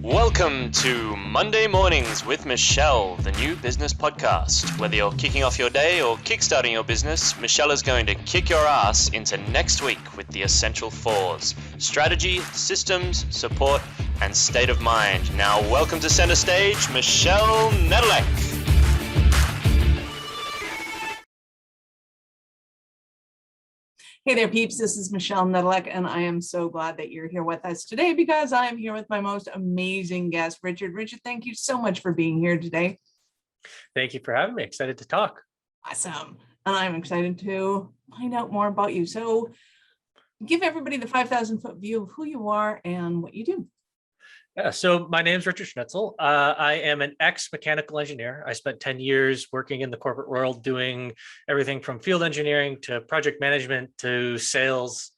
Welcome to Monday Mornings with Michelle, the new business podcast. Whether you're kicking off your day or kickstarting your business, Michelle is going to kick your ass into next week with the essential fours: strategy, systems, support, and state of mind. Now, welcome to center stage, Michelle Nedelec. Hey there, peeps. This is Michelle Nedelec, and I am so glad that you're here with us today because I am here with my most amazing guest, Richard. Richard, thank you so much for being here today. Thank you for having me. Excited to talk. Awesome. And I'm excited to find out more about you. So give everybody the 5,000-foot view of who you are and what you do. Yeah, so my name is Richard Schnitzel. I am an ex-mechanical engineer. I spent 10 years working in the corporate world doing everything from field engineering to project management to sales.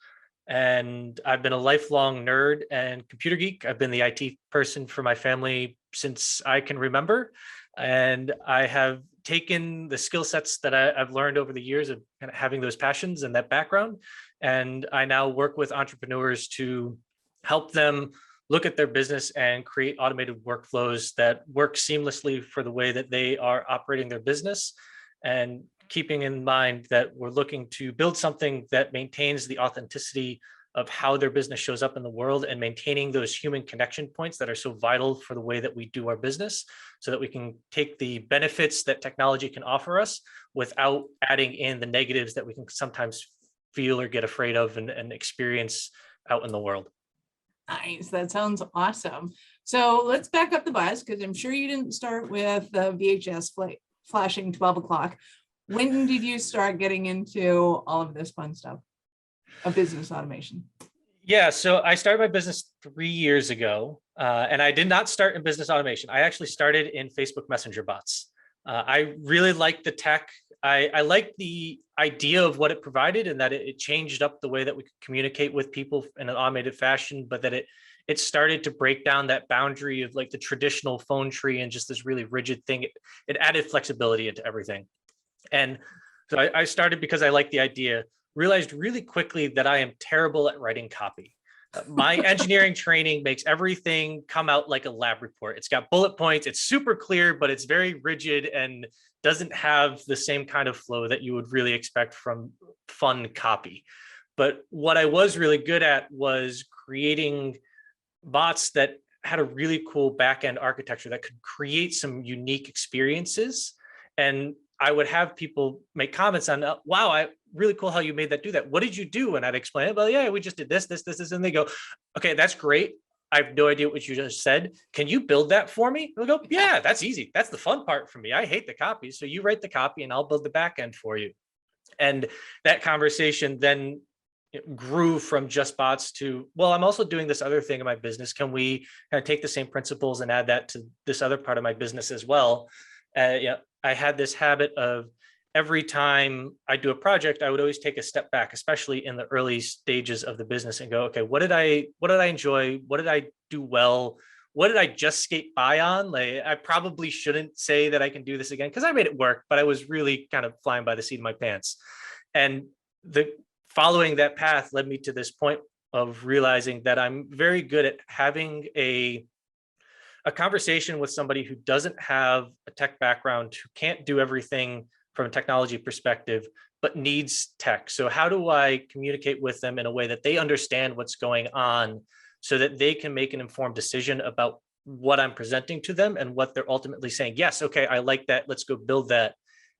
And I've been a lifelong nerd and computer geek. I've been the IT person for my family since I can remember. And I have taken the skill sets that I've learned over the years of kind of having those passions and that background. And I now work with entrepreneurs to help them look at their business and create automated workflows that work seamlessly for the way that they are operating their business, and keeping in mind that we're looking to build something that maintains the authenticity of how their business shows up in the world and maintaining those human connection points that are so vital for the way that we do our business, so that we can take the benefits that technology can offer us without adding in the negatives that we can sometimes feel or get afraid of and experience out in the world. Nice. That sounds awesome. So let's back up the bus because I'm sure you didn't start with the VHS flashing 12 o'clock. When did you start getting into all of this fun stuff of business automation? Yeah, so I started my business 3 years ago, and I did not start in business automation. I actually started in Facebook Messenger bots. I really liked the tech. I liked the idea of what it provided, and that it changed up the way that we could communicate with people in an automated fashion, but that it started to break down that boundary of like the traditional phone tree and just this really rigid thing. It added flexibility into everything. And so I started because I liked the idea, realized really quickly that I am terrible at writing copy. My engineering training makes everything come out like a lab report. It's got bullet points, it's super clear, but it's very rigid and doesn't have the same kind of flow that you would really expect from fun copy. But what I was really good at was creating bots that had a really cool back-end architecture that could create some unique experiences. And I would have people make comments on, wow, really cool how you made that do that. What did you do? And I'd explain it. Well, yeah, we just did this. And they go, okay, that's great. I have no idea what you just said. Can you build that for me? They'll go, yeah, that's easy. That's the fun part for me. I hate the copy. So you write the copy and I'll build the back end for you. And that conversation then grew from just bots to, well, I'm also doing this other thing in my business. Can we kind of take the same principles and add that to this other part of my business as well? I had this habit of every time I do a project, I would always take a step back, especially in the early stages of the business, and go, okay, what did I enjoy? What did I do well? What did I just skate by on? Like, I probably shouldn't say that I can do this again because I made it work, but I was really kind of flying by the seat of my pants. And following that path led me to this point of realizing that I'm very good at having a conversation with somebody who doesn't have a tech background, who can't do everything from a technology perspective, but needs tech. So how do I communicate with them in a way that they understand what's going on so that they can make an informed decision about what I'm presenting to them and what they're ultimately saying? Yes, okay, I like that. Let's go build that.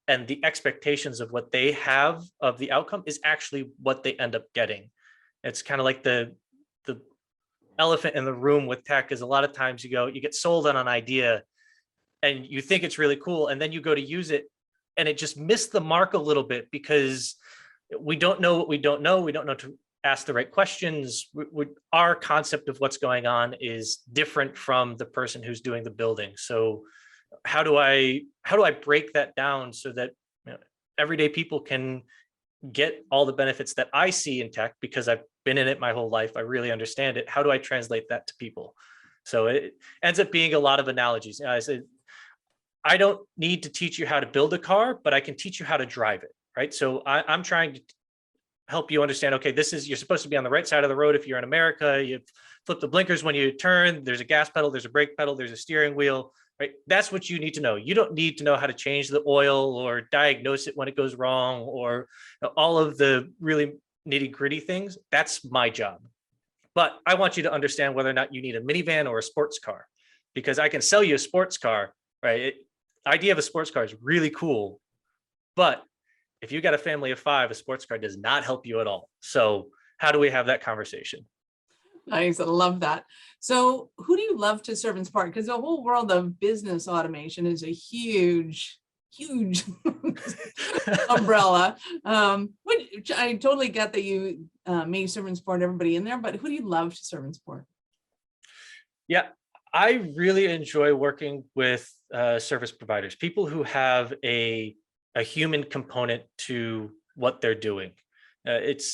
And the expectations of what they have of the outcome is actually what they end up getting. It's kind of like the elephant in the room with tech is a lot of times you get sold on an idea and you think it's really cool. And then you go to use it and it just missed the mark a little bit because we don't know what we don't know. We don't know to ask the right questions. Our concept of what's going on is different from the person who's doing the building. So how do I break that down so that everyday people can get all the benefits that I see in tech because I've been in it my whole life. I really understand it. How do I translate that to people? So it ends up being a lot of analogies. I said, I don't need to teach you how to build a car, but I can teach you how to drive it, right? So I'm trying to help you understand, okay, you're supposed to be on the right side of the road. If you're in America, you flip the blinkers when you turn, there's a gas pedal, there's a brake pedal, there's a steering wheel, right? That's what you need to know. You don't need to know how to change the oil or diagnose it when it goes wrong, or all of the really nitty gritty things. That's my job. But I want you to understand whether or not you need a minivan or a sports car, because I can sell you a sports car, right? Idea of a sports car is really cool, but if you got a family of 5, a sports car does not help you at all. So how do we have that conversation? Nice. I love that. So who do you love to serve and support? Because the whole world of business automation is a huge umbrella. Which I totally get that you may serve and support everybody in there, but who do you love to serve and support? Yeah, I really enjoy working with service providers, people who have a human component to what they're doing. It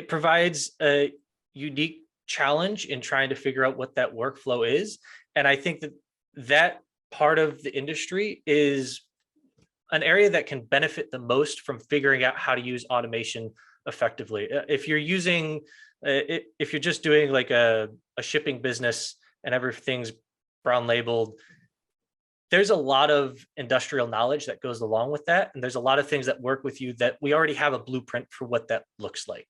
provides a unique challenge in trying to figure out what that workflow is. And I think that part of the industry is an area that can benefit the most from figuring out how to use automation effectively. If you're just doing like a shipping business and everything's brown labeled, there's a lot of industrial knowledge that goes along with that. And there's a lot of things that work with you that we already have a blueprint for what that looks like.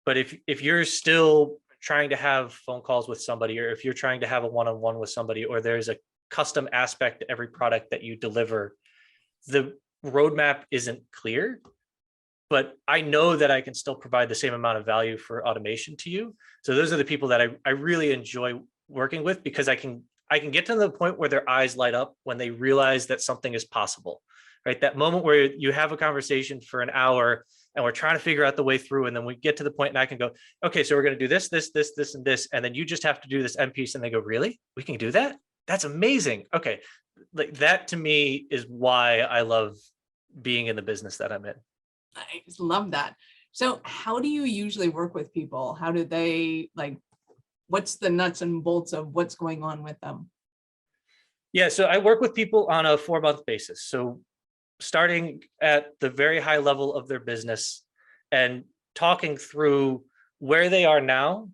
But if you're still trying to have phone calls with somebody, or if you're trying to have a one-on-one with somebody, or there's a custom aspect to every product that you deliver, the roadmap isn't clear, but I know that I can still provide the same amount of value for automation to you. So those are the people that I really enjoy working with, because I can get to the point where their eyes light up when they realize that something is possible, right? That moment where you have a conversation for an hour and we're trying to figure out the way through, and then we get to the point and I can go, okay, so we're going to do this, this, this, this, and this, and then you just have to do this end piece. And they go, really? We can do that? That's amazing. Okay. Like that to me is why I love being in the business that I'm in. I just love that. So how do you usually work with people? How do they what's the nuts and bolts of what's going on with them? Yeah, so I work with people on a 4-month basis. So starting at the very high level of their business and talking through where they are now,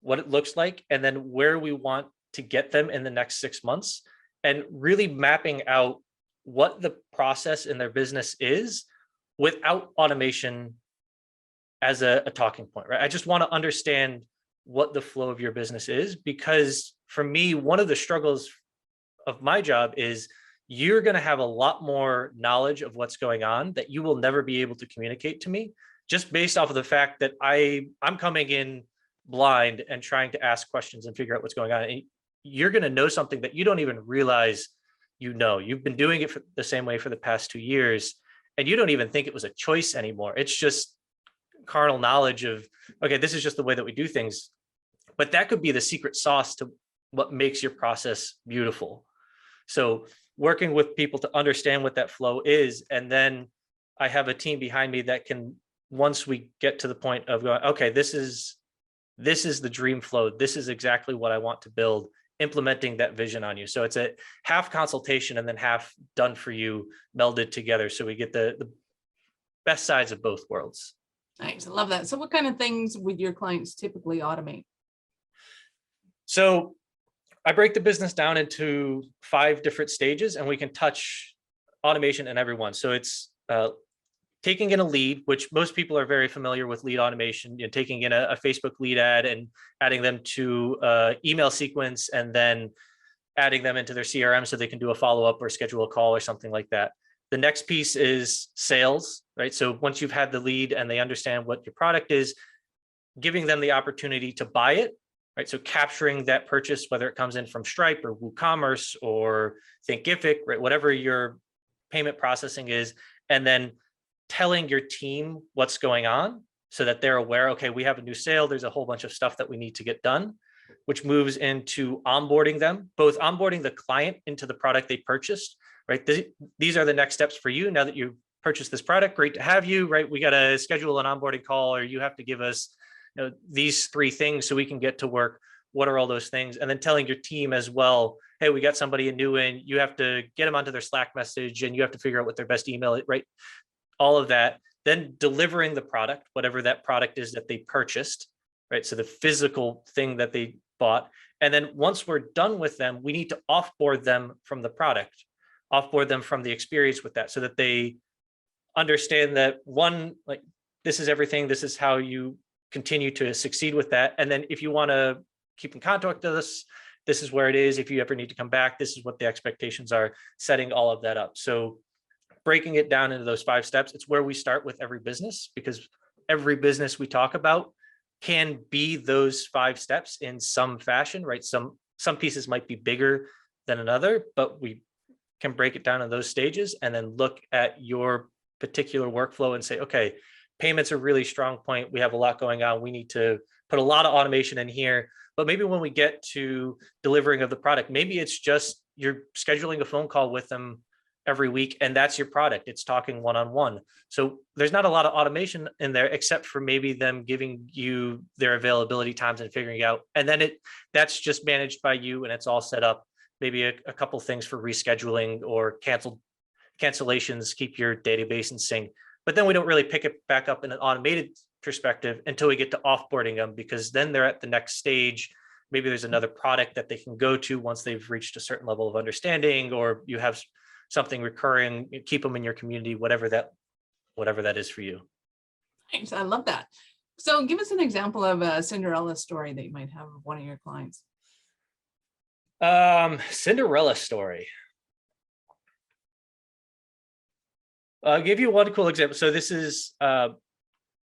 what it looks like, and then where we want to get them in the next 6 months, and really mapping out what the process in their business is without automation as a talking point, right? I just want to understand what the flow of your business is, because for me, one of the struggles of my job is you're going to have a lot more knowledge of what's going on that you will never be able to communicate to me, just based off of the fact that I'm coming in blind and trying to ask questions and figure out what's going on. And you're going to know something that you don't even realize you know. You've been doing it the same way for the past 2 years, and you don't even think it was a choice anymore. It's just carnal knowledge of, okay, this is just the way that we do things. But that could be the secret sauce to what makes your process beautiful. So working with people to understand what that flow is, and then I have a team behind me that can, once we get to the point of going, okay, this is the dream flow, this is exactly what I want to build, implementing that vision on you. So it's a half consultation and then half done for you, melded together, so we get the best sides of both worlds. Nice. I love that. So what kind of things would your clients typically automate? So I break the business down into 5 different stages, and we can touch automation in every one. So it's taking in a lead, which most people are very familiar with lead automation, taking in a Facebook lead ad and adding them to email sequence, and then adding them into their CRM so they can do a follow-up or schedule a call or something like that. The next piece is sales, right? So once you've had the lead and they understand what your product is, giving them the opportunity to buy it, right? So capturing that purchase, whether it comes in from Stripe or WooCommerce or Thinkific, right? Whatever your payment processing is, and then telling your team what's going on so that they're aware, okay, we have a new sale, there's a whole bunch of stuff that we need to get done, which moves into onboarding them, both onboarding the client into the product they purchased, right? These are the next steps for you. Now that you've purchased this product, great to have you, right? We got to schedule an onboarding call, or you have to give us these 3 things so we can get to work. What are all those things? And then telling your team as well, hey, we got somebody new in, you have to get them onto their Slack message, and you have to figure out what their best email is, right? All of that. then delivering the product, whatever that product is that they purchased, right? So the physical thing that they bought. And then once we're done with them, we need to offboard them from the product, offboard them from the experience with that, so that they understand that, one, like, this is everything, this is how you continue to succeed with that. And then if you want to keep in contact with us, this is where it is. If you ever need to come back, this is what the expectations are, setting all of that up. So breaking it down into those 5 steps, it's where we start with every business, because every business we talk about can be those 5 steps in some fashion, right? Some pieces might be bigger than another, but we can break it down in those stages and then look at your particular workflow and say, okay, payments are a really strong point. We have a lot going on. We need to put a lot of automation in here. But maybe when we get to delivering of the product, maybe it's just you're scheduling a phone call with them every week, and that's your product. It's talking one-on-one. So there's not a lot of automation in there, except for maybe them giving you their availability times and figuring out. And then that's just managed by you, and it's all set up. Maybe a couple things for rescheduling or cancellations, keep your database in sync. But then we don't really pick it back up in an automated perspective until we get to offboarding them, because then they're at the next stage. Maybe there's another product that they can go to once they've reached a certain level of understanding, or you have something recurring, keep them in your community, whatever that is for you. Thanks. I love that. So give us an example of a Cinderella story that you might have of one of your clients. Cinderella story. I'll give you one cool example. So this is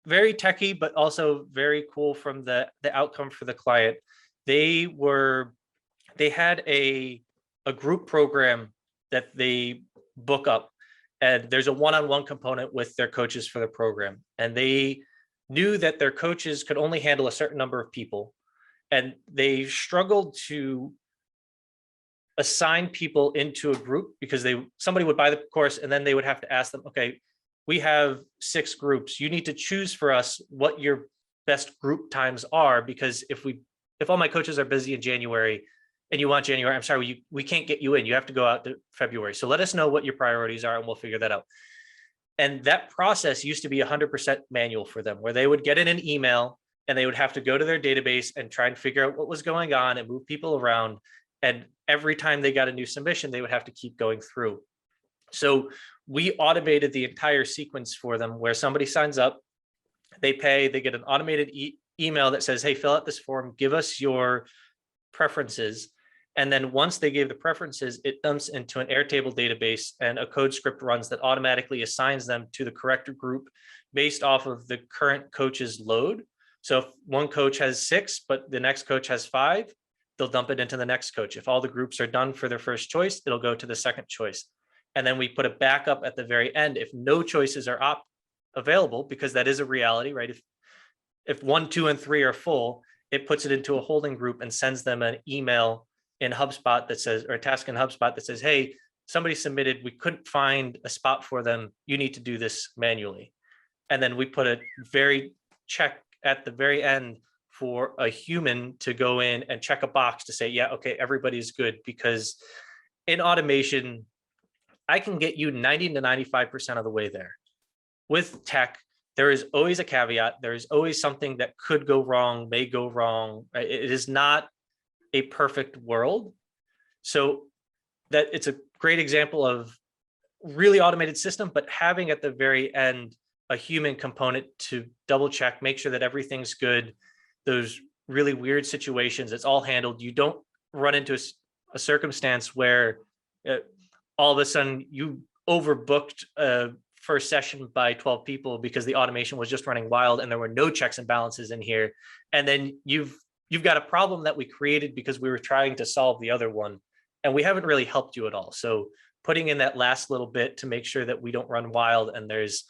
very techy, but also very cool from the outcome for the client. They had a group program that they book up, and there's a one-on-one component with their coaches for the program. And they knew that their coaches could only handle a certain number of people, and they struggled to assign people into a group because somebody would buy the course and then they would have to ask them, okay, we have 6 groups. You need to choose for us what your best group times are, because if all my coaches are busy in January and you want January, I'm sorry, we can't get you in. You have to go out to February. So let us know what your priorities are and we'll figure that out. And that process used to be 100% manual for them, where they would get in an email and they would have to go to their database and try and figure out what was going on and move people around. And every time they got a new submission, they would have to keep going through. So we automated the entire sequence for them, where somebody signs up, they pay, they get an automated email that says, hey, fill out this form, give us your preferences. And then once they gave the preferences, it dumps into an Airtable database, and a code script runs that automatically assigns them to the correct group based off of the current coach's load. So if one coach has 6, but the next coach has 5, they'll dump it into the next coach. If all the groups are done for their first choice, it'll go to the second choice. And then we put a backup at the very end if no choices are available, because that is a reality, right? If 1, 2, and 3 are full, it puts it into a holding group and sends them an email in HubSpot that says, or a task in HubSpot that says, hey, somebody submitted, we couldn't find a spot for them. You need to do this manually. And then we put a very check at the very end for a human to go in and check a box to say, yeah, okay, everybody's good. Because in automation, I can get you 90 to 95% of the way there. With tech, there is always a caveat. There is always something that could go wrong, may go wrong. It is not a perfect world. So that it's a great example of really automated system, but having at the very end a human component to double check, make sure that everything's good. Those really weird situations, it's all handled. You don't run into a circumstance where all of a sudden you overbooked a first session by 12 people because the automation was just running wild and there were no checks and balances in here. And then you've got a problem that we created because we were trying to solve the other one, and we haven't really helped you at all. So putting in that last little bit to make sure that we don't run wild and there's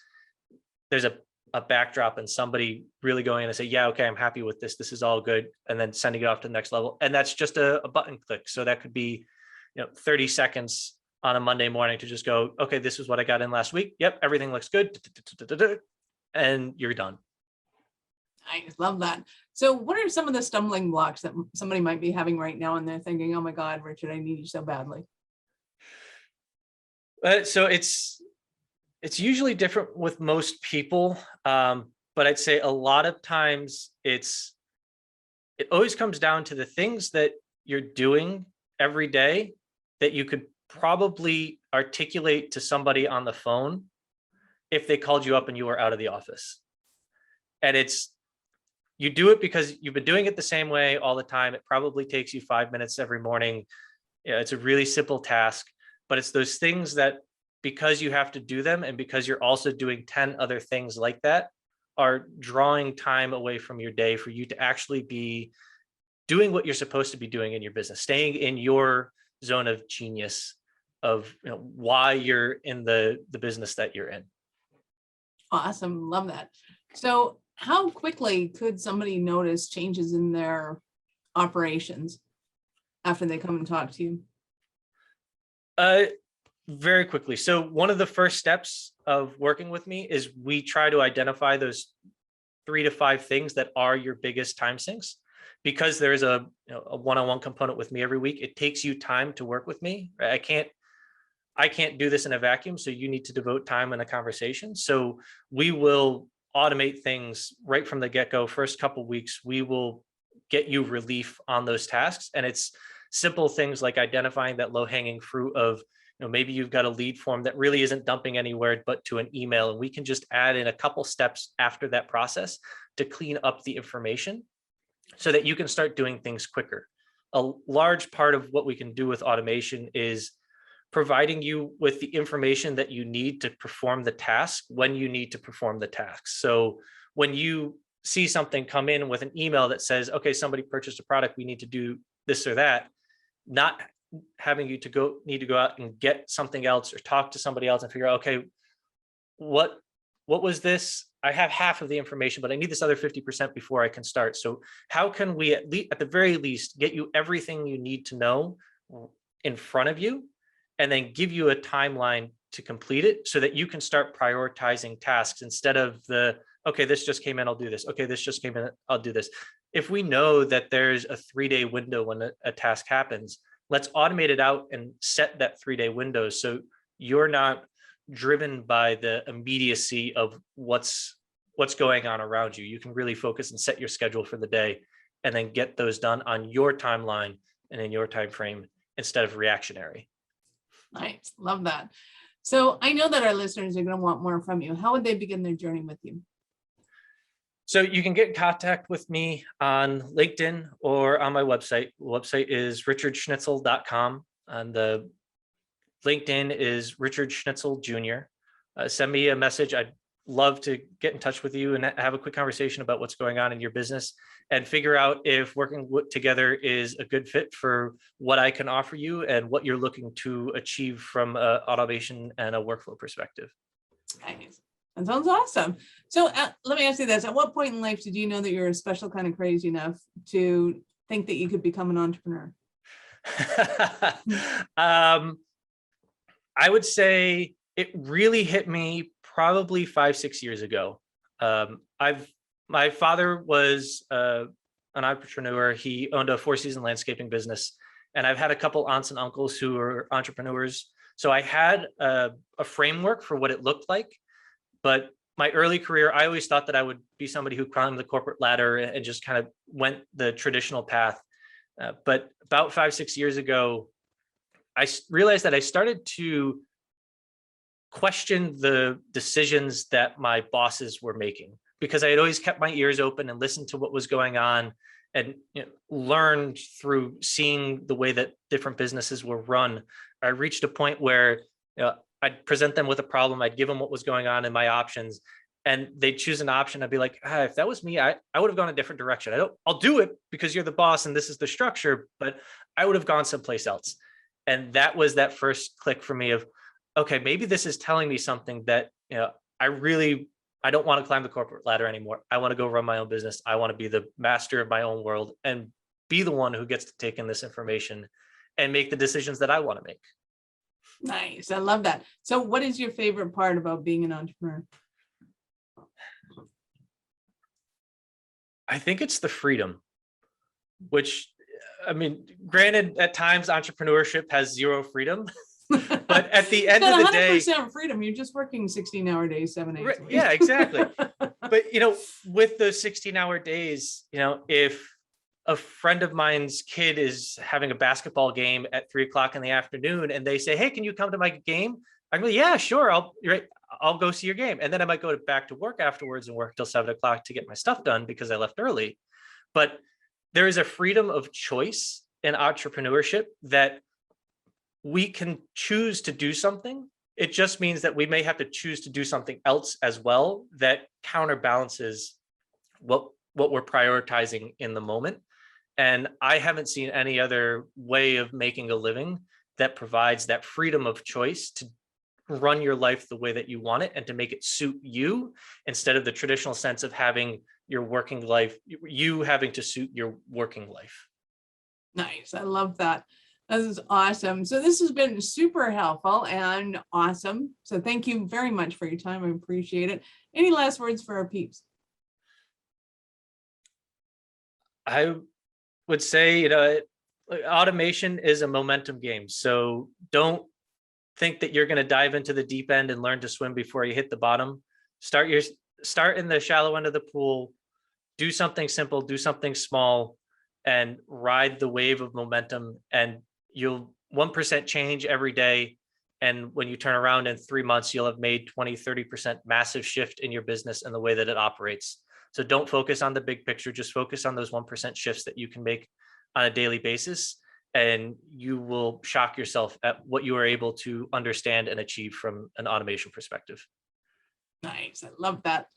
a backdrop and somebody really going in and say, yeah, okay, I'm happy with this. This is all good. And then sending it off to the next level. And that's just a button click. So that could be, 30 seconds on a Monday morning to just go, okay, this is what I got in last week. Yep. Everything looks good. And you're done. I love that. So what are some of the stumbling blocks that somebody might be having right now and they're thinking, oh my God, Richard, I need you so badly? So it's It's usually different with most people, but I'd say a lot of times it always comes down to the things that you're doing every day that you could probably articulate to somebody on the phone if they called you up and you were out of the office. And you do it because you've been doing it the same way all the time. It probably takes you 5 minutes every morning. Yeah, it's a really simple task, but it's those things that, because you have to do them and because you're also doing 10 other things like that, are drawing time away from your day for you to actually be doing what you're supposed to be doing in your business, staying in your zone of genius of why you're in the business that you're in. Awesome. Love that. So how quickly could somebody notice changes in their operations after they come and talk to you? Very quickly. So one of the first steps of working with me is we try to identify those 3 to 5 things that are your biggest time sinks. Because there is a one-on-one component with me every week, it takes you time to work with me. Right? I can't do this in a vacuum, so you need to devote time in a conversation. So we will automate things right from the get-go. First couple of weeks, we will get you relief on those tasks. And it's simple things like identifying that low-hanging fruit of, maybe you've got a lead form that really isn't dumping anywhere but to an email. And we can just add in a couple steps after that process to clean up the information so that you can start doing things quicker. A large part of what we can do with automation is providing you with the information that you need to perform the task when you need to perform the task. So when you see something come in with an email that says, okay, somebody purchased a product, we need to do this or that, not having you need to go out and get something else or talk to somebody else and figure out, okay, what was this? I have half of the information, but I need this other 50% before I can start. So how can we at the very least get you everything you need to know in front of you, and then give you a timeline to complete it so that you can start prioritizing tasks instead of okay, this just came in, I'll do this. Okay, this just came in, I'll do this. If we know that there's a 3-day window when a task happens, let's automate it out and set that 3-day window so you're not driven by the immediacy of what's going on around you. You can really focus and set your schedule for the day and then get those done on your timeline and in your time frame instead of reactionary. Nice. Love that. So I know that our listeners are going to want more from you. How would they begin their journey with you? So you can get in contact with me on LinkedIn or on my website. The website is richardschnitzel.com, and the LinkedIn is Richard Schnitzel Jr. Send me a message. I'd love to get in touch with you and have a quick conversation about what's going on in your business and figure out if working together is a good fit for what I can offer you and what you're looking to achieve from an automation and a workflow perspective. Nice. That sounds awesome. So let me ask you this. At what point in life did you know that you're a special kind of crazy enough to think that you could become an entrepreneur? I would say it really hit me probably 5-6 years ago. My father was an entrepreneur. He owned a 4-season landscaping business, and I've had a couple aunts and uncles who are entrepreneurs. So I had a framework for what it looked like. But my early career, I always thought that I would be somebody who climbed the corporate ladder and just kind of went the traditional path. But about 5-6 years ago, I realized that I started to question the decisions that my bosses were making, because I had always kept my ears open and listened to what was going on and learned through seeing the way that different businesses were run. I reached a point where I'd present them with a problem, I'd give them what was going on and my options, and they'd choose an option. I'd be like, if that was me, I would have gone a different direction. I'll do it because you're the boss and this is the structure, but I would have gone someplace else. And that was that first click for me of, okay, maybe this is telling me something that, I don't want to climb the corporate ladder anymore. I want to go run my own business. I want to be the master of my own world and be the one who gets to take in this information and make the decisions that I want to make. Nice. I love that. So what is your favorite part about being an entrepreneur? I think it's the freedom, which, granted, at times entrepreneurship has zero freedom, but But at the end Got of the day, 100% freedom. You're just working 16-hour days, 7 days. yeah, exactly. But, with those 16-hour days, if a friend of mine's kid is having a basketball game at 3 o'clock in the afternoon and they say, hey, can you come to my game? I go, yeah, sure. I'll go see your game. And then I might go back to work afterwards and work till 7 o'clock to get my stuff done because I left early. But there is a freedom of choice in entrepreneurship that we can choose to do something. It just means that we may have to choose to do something else as well that counterbalances what we're prioritizing in the moment. And I haven't seen any other way of making a living that provides that freedom of choice to run your life the way that you want it and to make it suit you instead of the traditional sense of having your working life, you having to suit your working life. Nice. I love that. This is awesome. So this has been super helpful and awesome. So thank you very much for your time. I appreciate it. Any last words for our peeps? I would say, automation is a momentum game. So don't think that you're going to dive into the deep end and learn to swim before you hit the bottom. Start in the shallow end of the pool, do something simple, do something small, and ride the wave of momentum. And you'll 1% change every day. And when you turn around in 3 months, you'll have made 20-30% massive shift in your business and the way that it operates. So don't focus on the big picture, just focus on those 1% shifts that you can make on a daily basis. And you will shock yourself at what you are able to understand and achieve from an automation perspective. Nice. I love that.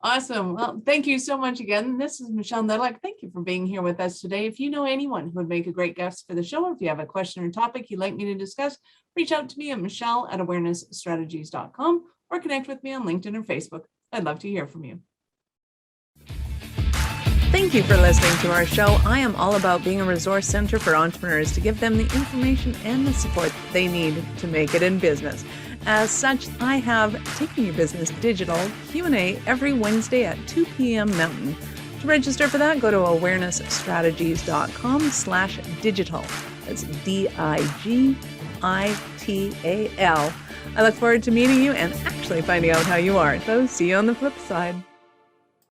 Awesome. Well, thank you so much again. This is Michelle Nedlock. Thank you for being here with us today. If you know anyone who would make a great guest for the show, or if you have a question or topic you'd like me to discuss, reach out to me at michelle@awarenessstrategies.com or connect with me on LinkedIn or Facebook. I'd love to hear from you. Thank you for listening to our show. I am all about being a resource center for entrepreneurs to give them the information and the support they need to make it in business. As such, I have Taking Your Business Digital Q&A every Wednesday at 2 p.m. Mountain. To register for that, go to awarenessstrategies.com/digital. That's DIGITAL. I look forward to meeting you and actually finding out how you are. So see you on the flip side.